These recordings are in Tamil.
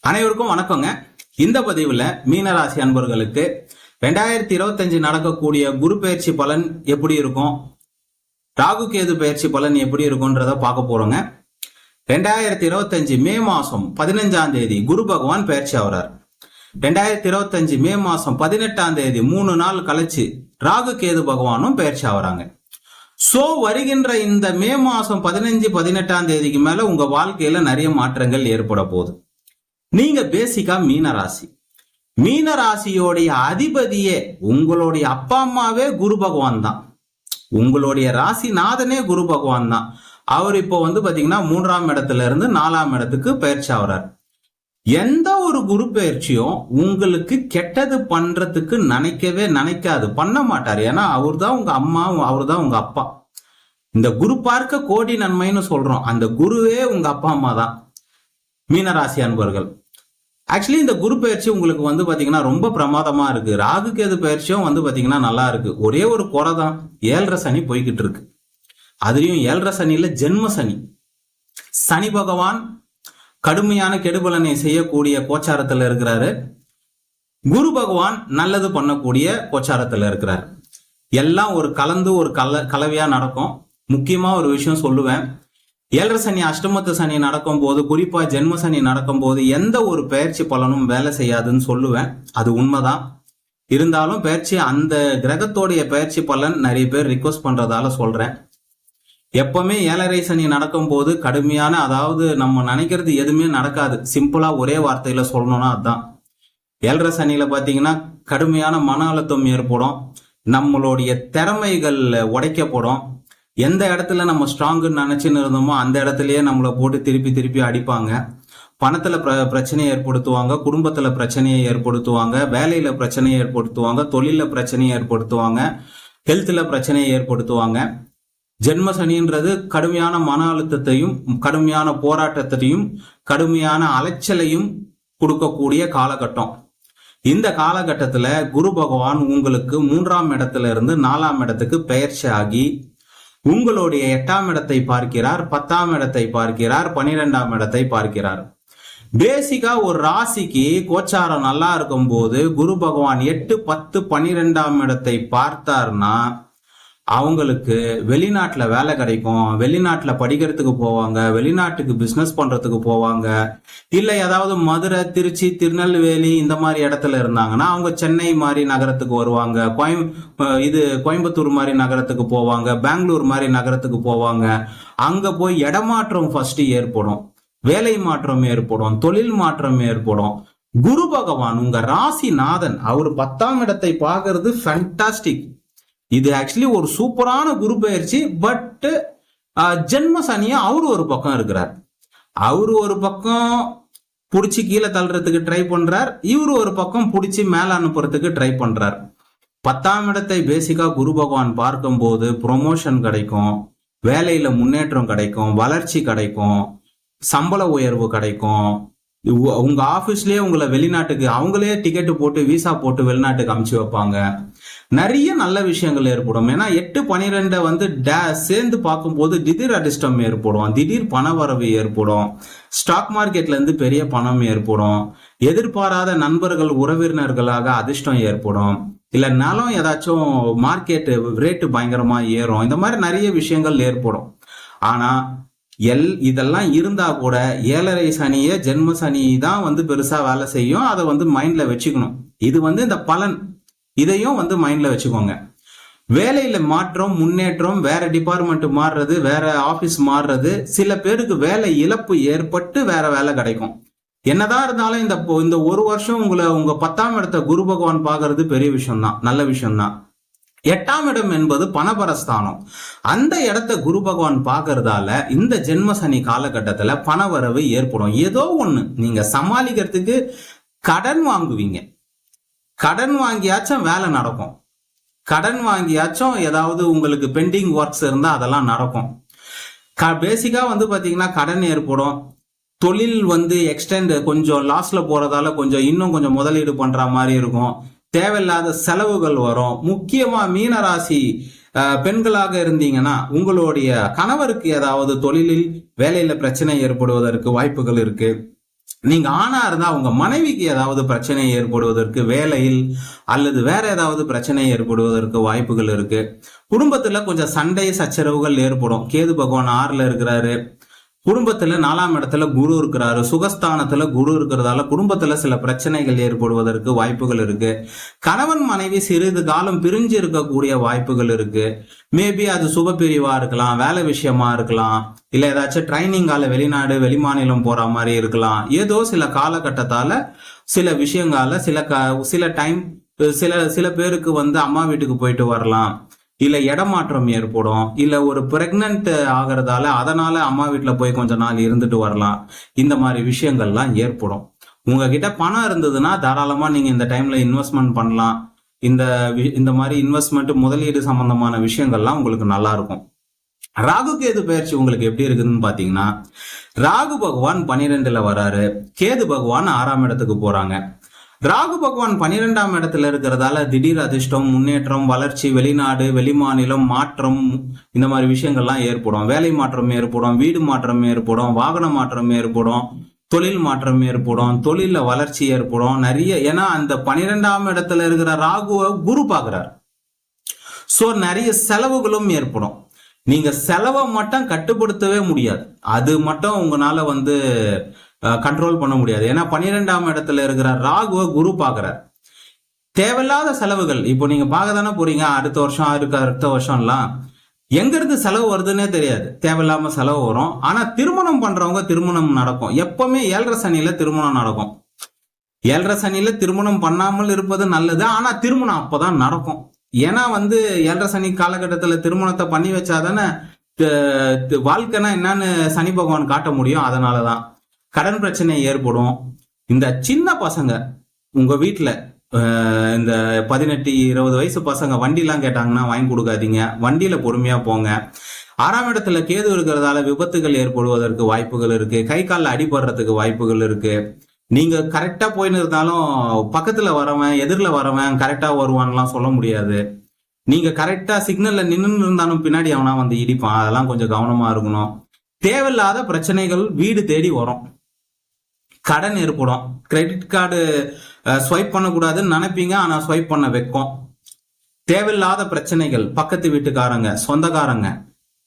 அனைவருக்கும் வணக்கங்க. இந்த பதிவுல மீனராசி அன்பர்களுக்கு 2025 நடக்கக்கூடிய குரு பயிற்சி பலன் எப்படி இருக்கும், ராகு கேது பயிற்சி பலன் எப்படி இருக்கும்ன்றத பார்க்க போறோங்க. 2025 மே மாசம் 15ஆம் தேதி குரு பகவான் பயிற்சி ஆகிறார். 2025 மே மாசம் 18ஆம் தேதி 3 நாள் கழிச்சு ராகு கேது பகவானும் பயிற்சி ஆகிறாங்க. சோ வருகின்ற இந்த மே மாசம் 15, 18ஆம் தேதிக்கு மேல உங்க வாழ்க்கையில நிறைய மாற்றங்கள் ஏற்பட போகுது. நீங்க பேசிக்கா மீனராசியோடைய அதிபதியே உங்களுடைய அப்பா அம்மாவே குரு பகவான் தான். உங்களுடைய ராசி நாதனே குரு பகவான் தான். அவர் இப்போ பாத்தீங்கன்னா 3ஆம் இடத்துல இருந்து 4ஆம் இடத்துக்கு பயிற்சி ஆகிறார். எந்த ஒரு குரு பயிற்சியும் உங்களுக்கு கெட்டது பண்றதுக்கு நினைக்காது, பண்ண மாட்டார். ஏன்னா அவர் தான் உங்க அம்மா, அவர் தான் உங்க அப்பா. இந்த குரு பார்க்க கோடி நன்மைன்னு சொல்றோம். அந்த குருவே உங்க அப்பா அம்மா தான். மீனராசி அன்பர்கள், ஆக்சுவலி இந்த குரு பயிற்சி உங்களுக்கு பாத்தீங்கன்னா ரொம்ப பிரமாதமா இருக்கு. ராகு கேது பயிற்சியும் பாத்தீங்கன்னா நல்லா இருக்கு. ஒரே ஒரு குறை தான், 7.5 சனி போய்கிட்டு இருக்கு. அதுலயும் 7.5 சனியில ஜென்ம சனி. சனி பகவான் கடுமையான கெடுபலனை செய்யக்கூடிய கோச்சாரத்துல இருக்கிறாரு. குரு பகவான் நல்லது பண்ணக்கூடிய கோச்சாரத்துல இருக்கிறார். எல்லாம் ஒரு கலந்து ஒரு கலவையா நடக்கும். முக்கியமா ஒரு விஷயம் சொல்லுவேன், 7.5 சனி அஷ்டமத்து சனி நடக்கும் போது, குறிப்பா ஜென்ம சனி நடக்கும் போது எந்த ஒரு பயிற்சி பலனும் வேலை செய்யாதுன்னு சொல்லுவேன். அது உண்மைதான். இருந்தாலும் பயிற்சி, அந்த கிரகத்தோடைய பயிற்சி பலன் நிறைய பேர் ரிக்வஸ்ட் பண்றதால சொல்றேன். எப்பவுமே 7.5 சனி நடக்கும் போது கடுமையான, அதாவது நம்ம நினைக்கிறது எதுவுமே நடக்காது. சிம்பிளா ஒரே வார்த்தையில சொல்லணும்னா அதுதான். 7.5 சனியில பாத்தீங்கன்னா கடுமையான மன அழுத்தம் ஏற்படும். நம்மளுடைய திறமைகள் உடைக்கப்படும். எந்த இடத்துல நம்ம ஸ்ட்ராங்குன்னு நினைச்சுன்னு இருந்தோமோ அந்த இடத்துலயே நம்மளை போட்டு திருப்பி அடிப்பாங்க. பணத்துல பிரச்சனையை ஏற்படுத்துவாங்க, குடும்பத்துல பிரச்சனையை ஏற்படுத்துவாங்க, வேலையில பிரச்சனையை ஏற்படுத்துவாங்க, தொழில பிரச்சனையை ஏற்படுத்துவாங்க, ஹெல்த்ல பிரச்சனையை ஏற்படுத்துவாங்க. ஜென்ம சனின்றது கடுமையான மன அழுத்தத்தையும் கடுமையான போராட்டத்தையும் கடுமையான அலைச்சலையும் கொடுக்கக்கூடிய காலகட்டம். இந்த காலகட்டத்துல குரு பகவான் உங்களுக்கு 3ஆம் இடத்துல இருந்து 4ஆம் இடத்துக்கு பெயர்ச்சி ஆகி உங்களுடைய 8ஆம் இடத்தை பார்க்கிறார், 10ஆம் இடத்தை பார்க்கிறார், 12ஆம் இடத்தை பார்க்கிறார். பேசிக்கா ஒரு ராசிக்கு கோச்சாரம் நல்லா இருக்கும் போது குரு பகவான் 8, 10, 12ஆம் இடத்தை பார்த்தார்னா அவங்களுக்கு வெளிநாட்டுல வேலை கிடைக்கும், வெளிநாட்டுல படிக்கிறதுக்கு போவாங்க, வெளிநாட்டுக்கு பிசினஸ் பண்றதுக்கு போவாங்க. இல்ல ஏதாவது மதுரை, திருச்சி, திருநெல்வேலி இந்த மாதிரி இடத்துல இருந்தாங்கன்னா அவங்க சென்னை மாதிரி நகரத்துக்கு வருவாங்க, கோயம்புத்தூர் மாதிரி நகரத்துக்கு போவாங்க, பெங்களூர் மாதிரி நகரத்துக்கு போவாங்க. அங்க போய் இடமாற்றம் ஃபர்ஸ்ட் ஏற்படும், வேலை மாற்றம் ஏற்படும், தொழில் மாற்றம் ஏற்படும். குரு பகவான் உங்க ராசிநாதன், அவர் 10ஆம் இடத்தை பார்க்கறது ஃபேண்டாஸ்டிக். இது ஆக்சுவலி ஒரு சூப்பரான குரு பயிற்சி. பட் ஜென்ம சனியா அவரு ஒரு பக்கம் இருக்கிறார். அவரு ஒரு பக்கம் புடிச்சு கீழே தள்ளுறதுக்கு ட்ரை பண்றார், இவரு ஒரு பக்கம் புடிச்சு மேல அனுப்புறதுக்கு ட்ரை பண்றார். 10ஆம் இடத்தை பேசிக்கா குரு பகவான் பார்க்கும் போது ப்ரொமோஷன் கிடைக்கும், வேலையில முன்னேற்றம் கிடைக்கும், வளர்ச்சி கிடைக்கும், சம்பள உயர்வு கிடைக்கும். உங்க ஆபீஸ்லயே உங்களை வெளிநாட்டுக்கு அவங்களே டிக்கெட் போட்டு விசா போட்டு வெளிநாட்டுக்கு அனுப்பிச்சு வைப்பாங்க. நிறைய நல்ல விஷயங்கள் ஏற்படும். ஏன்னா 8, 12 சேர்ந்து பார்க்கும்போது திடீர் அதிர்ஷ்டம் ஏற்படும், திடீர் பண வரவு ஏற்படும், ஸ்டாக் மார்க்கெட்ல இருந்து பெரிய பணம் ஏற்படும், எதிர்பாராத நண்பர்கள் உறவினர்களாக அதிர்ஷ்டம் ஏற்படும், இல்ல நிலம் ஏதாச்சும் மார்க்கெட் ரேட்டு பயங்கரமா ஏறும். இந்த மாதிரி நிறைய விஷயங்கள் ஏற்படும். ஆனா இதெல்லாம் இருந்தா கூட 7.5 சனிய ஜென்ம சனி தான் பெருசா வேலை செய்யும். அதை மைண்ட்ல வச்சுக்கணும். இது இந்த பலன், இதையும் மைண்ட்ல வச்சுக்கோங்க. வேலையில மாற்றம், முன்னேற்றம், வேற டிபார்ட்மெண்ட் மாறுறது, வேற ஆபீஸ் மாறுறது, சில பேருக்கு வேலை இழப்பு ஏற்பட்டு வேற வேலை கிடைக்கும். என்னதான் இருந்தாலும் இந்த ஒரு வருஷம் உங்க 10ஆம் இடத்தை குரு பகவான் பாக்குறது பெரிய விஷயம் தான், நல்ல விஷயம் தான். 8ஆம் இடம் என்பது பணபரஸ்தானம். அந்த இடத்த குரு பகவான் பாக்குறதால இந்த ஜென்ம சனி காலகட்டத்துல பணவரவு ஏற்படும். ஏதோ ஒண்ணு நீங்க சமாளிக்கிறதுக்கு கடன் வாங்குவீங்க. கடன் வாங்கியாச்சும் வேலை நடக்கும், கடன் வாங்கியாச்சும் ஏதாவது உங்களுக்கு பெண்டிங் ஒர்க்ஸ் இருந்தா அதெல்லாம் நடக்கும். பேசிக்கா பாத்தீங்கன்னா கடன் ஏற்படும். தொழில் எக்ஸ்டெண்ட் கொஞ்சம் லாஸ்ல போறதால இன்னும் கொஞ்சம் முதலீடு பண்ற மாதிரி இருக்கும். தேவையில்லாத செலவுகள் வரும். முக்கியமா மீனராசி பெண்களாக இருந்தீங்கன்னா உங்களுடைய கணவருக்கு ஏதாவது தொழிலில் வேலையில பிரச்சனை ஏற்படுவதற்கு வாய்ப்புகள் இருக்கு. நீங்க ஆணா இருந்தா உங்க மனைவிக்கு ஏதாவது பிரச்சனை ஏற்படுவதற்கு, வேலையில் அல்லது வேற ஏதாவது பிரச்சனை ஏற்படுவதற்கு வாய்ப்புகள் இருக்கு. குடும்பத்துல கொஞ்சம் சண்டை சச்சரவுகள் ஏற்படும். கேது பகவான் 6ல இருக்கிறாரு. குடும்பத்துல 4ஆம் இடத்துல குரு இருக்கிறாரு. சுகஸ்தானத்துல குரு இருக்கிறதால குடும்பத்துல சில பிரச்சனைகள் ஏற்படுவதற்கு வாய்ப்புகள் இருக்கு. கணவன் மனைவி சிறிது காலம் பிரிஞ்சு இருக்கக்கூடிய வாய்ப்புகள் இருக்கு. மேபி அது சுப பிரிவா இருக்கலாம், வேலை விஷயமா இருக்கலாம், இல்ல ஏதாச்சும் ட்ரைனிங்கால வெளிநாடு வெளிமாநிலம் போற மாதிரி இருக்கலாம். ஏதோ சில காலகட்டத்தால சில விஷயங்கால சில டைம் சில பேருக்கு அம்மா வீட்டுக்கு போயிட்டு வரலாம், இல்ல இடமாற்றம் ஏற்படும், இல்ல ஒரு பிரெக்னன்ட் ஆகிறதால அதனால அம்மா வீட்டுல போய் கொஞ்ச நாள் இருந்துட்டு வரலாம். இந்த மாதிரி விஷயங்கள்லாம் ஏற்படும். உங்ககிட்ட பணம் இருந்ததுன்னா தாராளமா நீங்க இந்த டைம்ல இன்வெஸ்ட்மெண்ட் பண்ணலாம். இந்த இந்த மாதிரி இன்வெஸ்ட்மெண்ட் முதலீடு சம்பந்தமான விஷயங்கள்லாம் உங்களுக்கு நல்லா இருக்கும். ராகு கேது பயிற்சி உங்களுக்கு எப்படி இருக்குதுன்னு பாத்தீங்கன்னா, ராகு பகவான் 12ல வராரு, கேது பகவான் 6ஆம் இடத்துக்கு போறாங்க. ராகு பகவான் 12ஆம் இடத்துல இருக்கிறதால திடீர் அதிர்ஷ்டம், முன்னேற்றம், வளர்ச்சி, வெளிநாடு வெளிமாநிலம் மாற்றம், இந்த மாதிரி விஷயங்கள்லாம் ஏற்படும். வேலை மாற்றம் ஏற்படும், வீடு மாற்றம் ஏற்படும், வாகன மாற்றம் ஏற்படும், தொழில் மாற்றம் ஏற்படும், தொழில வளர்ச்சி ஏற்படும். நிறைய, ஏன்னா அந்த 12ஆம் இடத்துல இருக்கிற ராகுவை குரு பாக்குறார். சோ நிறைய செலவுகளும் ஏற்படும். நீங்க செலவை மட்டும் கட்டுப்படுத்தவே முடியாது, அது மட்டும் உங்களால கண்ட்ரோல் பண்ண முடியாது. ஏன்னா 12ஆம் இடத்துல இருக்கிற ராகுவை குரு பாக்குறார். தேவையில்லாத செலவுகள் இப்போ நீங்க பார்க்க தானே போறீங்க. அடுத்த வருஷம்லாம் எங்க இருந்து செலவு வருதுன்னே தெரியாது. தேவையில்லாம செலவு வரும். ஆனா திருமணம் பண்றவங்க திருமணம் நடக்கும். எப்பவுமே 7.5 சனியில திருமணம் நடக்கும். 7.5 சனியில திருமணம் பண்ணாமல் இருப்பது நல்லது. ஆனா திருமணம் அப்பதான் நடக்கும். ஏன்னா 7.5 சனி காலகட்டத்துல திருமணத்தை பண்ணி வச்சாதானே வாழ்க்கைனா என்னன்னு சனி பகவான் காட்ட முடியும். அதனாலதான் கடன் பிரச்சனை ஏற்படும். இந்த சின்ன பசங்க உங்க வீட்டுல இந்த 18-20 வயசு பசங்க வண்டிலாம் கேட்டாங்கன்னா வாங்கி கொடுக்காதீங்க. வண்டியில பொறுமையா போங்க. 6ஆம் இடத்துல கேது இருக்கிறதால விபத்துகள் ஏற்படுவதற்கு வாய்ப்புகள் இருக்கு. கை காலில் அடிபடுறதுக்கு வாய்ப்புகள் இருக்கு. நீங்க கரெக்டா போயின்னு இருந்தாலும் பக்கத்துல வரவன் எதிரில் வரவன் கரெக்டா வருவான்லாம் சொல்ல முடியாது. நீங்க கரெக்டா சிக்னல்ல நின்று இருந்தாலும் பின்னாடி அவனா இடிப்பான். அதெல்லாம் கொஞ்சம் கவனமா இருக்கணும். தேவையில்லாத பிரச்சனைகள் வீடு தேடி வரும். கடன் ஏற்படும். கிரெடிட் கார்டு ஸ்வைப் பண்ணக்கூடாதுன்னு நினைப்பீங்க, ஆனா ஸ்வைப் பண்ண வைக்கும். தேவையில்லாத பிரச்சனைகள், பக்கத்து வீட்டுக்காரங்க, சொந்தக்காரங்க,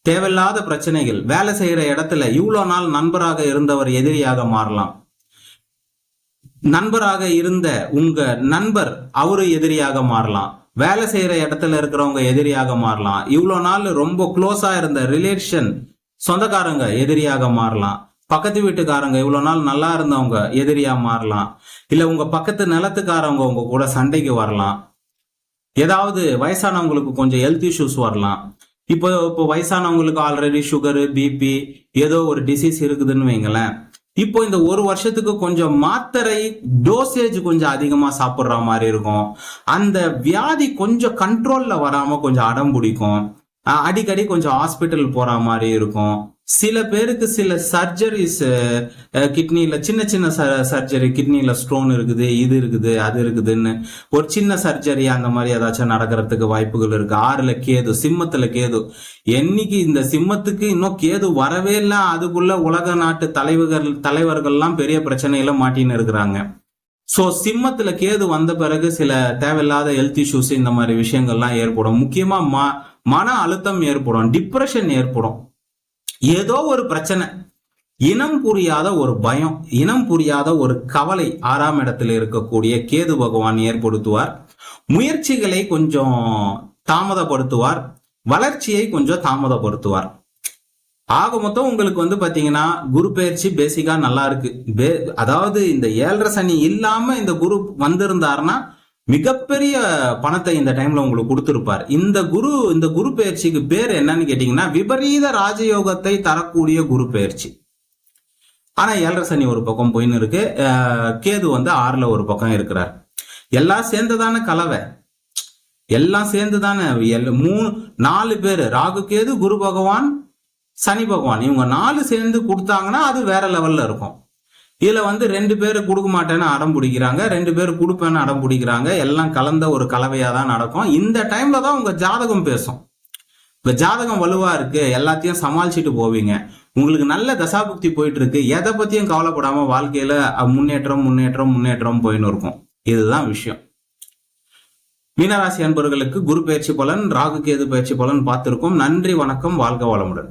தேவையில்லாத பிரச்சனைகள். வேலை செய்யற இடத்துல இவ்வளவு நாள் நண்பராக இருந்தவர் எதிரியாக மாறலாம். நண்பராக இருந்த உங்க நண்பர் அவரு எதிரியாக மாறலாம். வேலை செய்யற இடத்துல இருக்கிறவங்க எதிரியாக மாறலாம். இவ்வளவு நாள் ரொம்ப க்ளோஸா இருந்த ரிலேஷன் சொந்தக்காரங்க எதிரியாக மாறலாம். பக்கத்து வீட்டுக்காரங்க இவ்வளவு நாள் நல்லா இருந்தவங்க எதிரியா மாறலாம். இல்ல உங்க பக்கத்து நிலத்துக்காரவங்க உங்க கூட சண்டைக்கு வரலாம். ஏதாவது வயசானவங்களுக்கு கொஞ்சம் ஹெல்த் இஷ்யூஸ் வரலாம். இப்போ வயசானவங்களுக்கு ஆல்ரெடி சுகரு, பிபி, ஏதோ ஒரு டிசீஸ் இருக்குதுன்னு வைங்களேன். இப்போ இந்த ஒரு வருஷத்துக்கு கொஞ்சம் மாத்திரை டோசேஜ் கொஞ்சம் அதிகமா சாப்பிடுற மாதிரி இருக்கும். அந்த வியாதி கொஞ்சம் கண்ட்ரோல்ல வராம கொஞ்சம் அடம் பிடிக்கும். அடிக்கடி கொஞ்சம் ஹாஸ்பிட்டல் போற மாதிரி இருக்கும். சில பேருக்கு சில சர்ஜரிஸ், கிட்னில சின்ன சின்ன சர்ஜரி, கிட்னில ஸ்டோன் இருக்குது, இது இருக்குது, அது இருக்குதுன்னு ஒரு சின்ன சர்ஜரி அந்த மாதிரி ஏதாச்சும் நடக்கிறதுக்கு வாய்ப்புகள் இருக்கு. 6ல கேது, சிம்மத்துல கேது. என்னைக்கு இந்த சிம்மத்துக்கு இன்னும் கேது வரவே இல்லை, அதுக்குள்ள உலக நாட்டு தலைவர்கள்லாம் பெரிய பிரச்சனையில மாட்டின்னு இருக்கிறாங்க. சோ சிம்மத்துல கேது வந்த பிறகு சில தேவையில்லாத ஹெல்த் இஷ்யூஸ் இந்த மாதிரி விஷயங்கள்லாம் ஏற்படும். முக்கியமா மன அழுத்தம் ஏற்படும், டிப்ரெஷன் ஏற்படும். ஏதோ ஒரு பிரச்சனை, இனம் புரியாத ஒரு பயம், இனம் புரியாத ஒரு கவலை 6ஆம் இடத்துல இருக்கக்கூடிய கேது பகவான் ஏற்படுத்துவார். முயற்சிகளை கொஞ்சம் தாமதப்படுத்துவார், வளர்ச்சியை கொஞ்சம் தாமதப்படுத்துவார். ஆக மொத்தம் உங்களுக்கு பாத்தீங்கன்னா குரு பயிற்சி பேசிக்கா நல்லா இருக்கு. அதாவது இந்த 7.5 சனி இல்லாம இந்த குரு வந்திருந்தாருன்னா மிகப்பெரிய பணத்தை இந்த டைம்ல உங்களுக்கு கொடுத்திருப்பார். இந்த குரு பயிற்சிக்கு பேர் என்னன்னு கேட்டீங்கன்னா விபரீத ராஜயோகத்தை தரக்கூடிய குரு பயிற்சி. ஆனா 7.5 சனி ஒரு பக்கம் போயின்னு இருக்கு, கேது 6ல ஒரு பக்கம் இருக்கிறார். எல்லாம் சேர்ந்ததான கலவை, எல்லாம் சேர்ந்துதானே 4 பேரு, ராகு கேது குரு பகவான் சனி பகவான், இவங்க 4 சேர்ந்து கொடுத்தாங்கன்னா அது வேற லெவல்ல இருக்கும். இதுல 2 பேரு கொடுக்க மாட்டேன்னு அடம் பிடிக்கிறாங்க, 2 பேரு கொடுப்பேன்னு அடம் பிடிக்கிறாங்க. எல்லாம் கலந்த ஒரு கலவையா தான் நடக்கும். இந்த டைம்ல தான் உங்க ஜாதகம் பேசும். உங்க ஜாதகம் வலுவா இருக்கு, எல்லாத்தையும் சமாளிச்சுட்டு போவீங்க. உங்களுக்கு நல்ல தசாபுக்தி போயிட்டு இருக்கு, எதை பத்தியும் கவலைப்படாம வாழ்க்கையில முன்னேற்றம் முன்னேற்றம் முன்னேற்றம் போயின்னு இருக்கும். இதுதான் விஷயம். மீனராசி அன்பர்களுக்கு குரு பயிற்சி பலன், ராகு கேது பயிற்சி பலன் பார்த்திருக்கோம். நன்றி, வணக்கம், வாழ்க வளமுடன்.